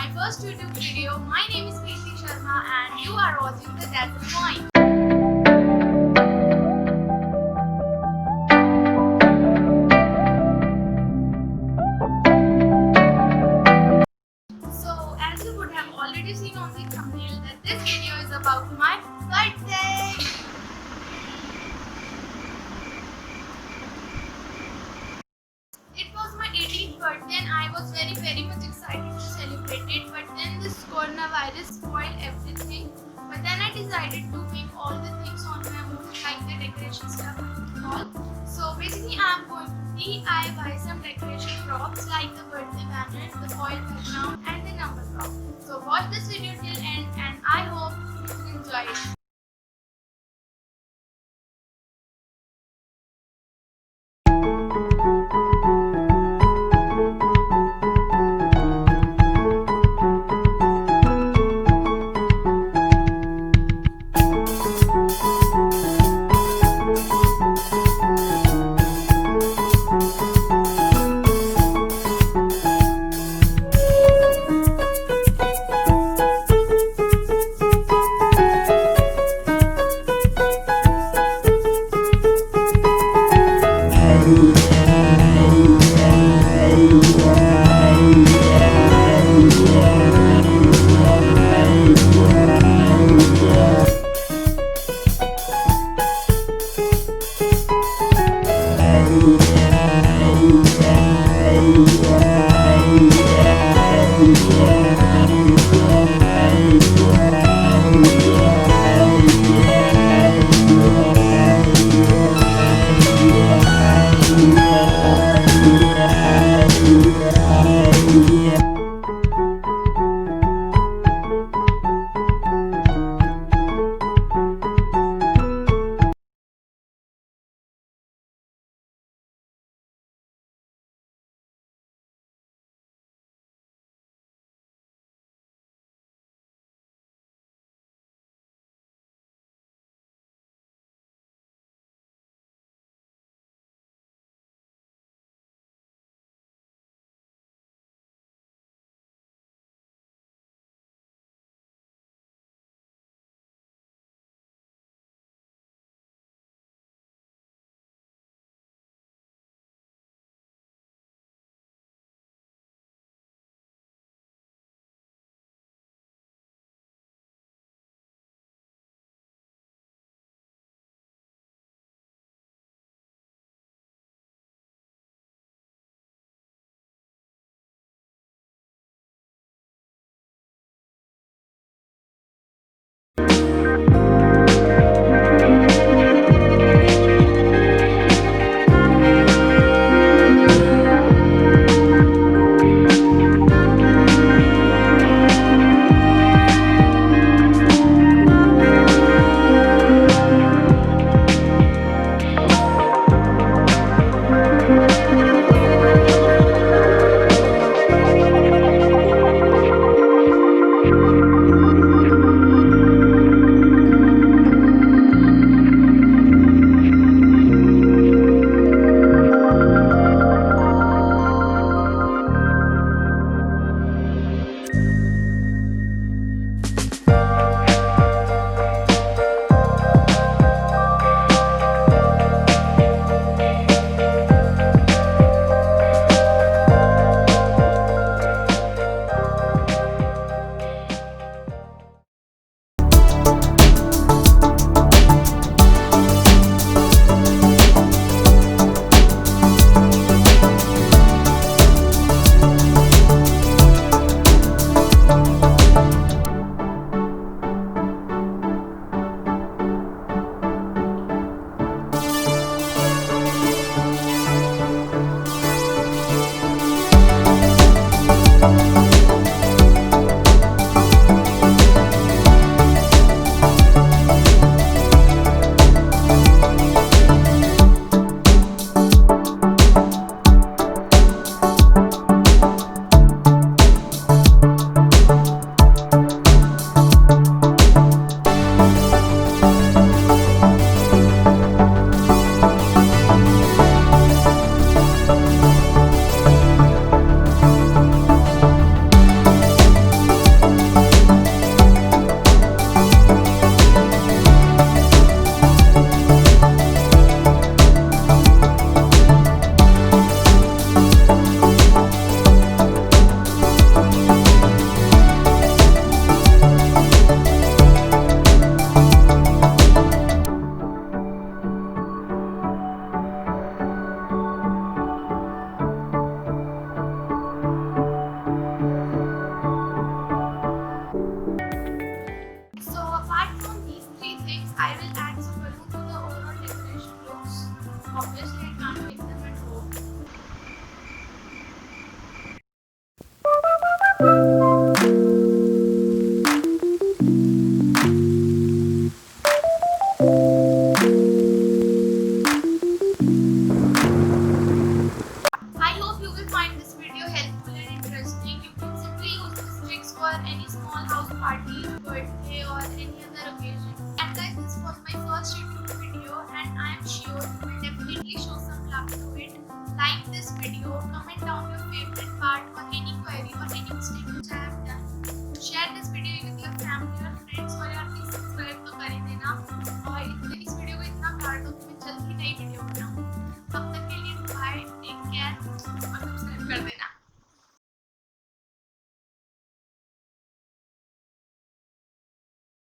my first YouTube video. My name is Kirti Sharma and you are watching the Dazzle Point. So as you would have already seen on the thumbnail that this video is about my birthday. It was my 18th birthday and I was very much excited to celebrate it, but then this coronavirus spoiled everything. But then I decided to make all the things on my own, like the decoration stuff and all. So basically I'm going to DIY some decoration props like the birthday banners, the foil background and the number prop. So watch this video till end and I hope you enjoy it.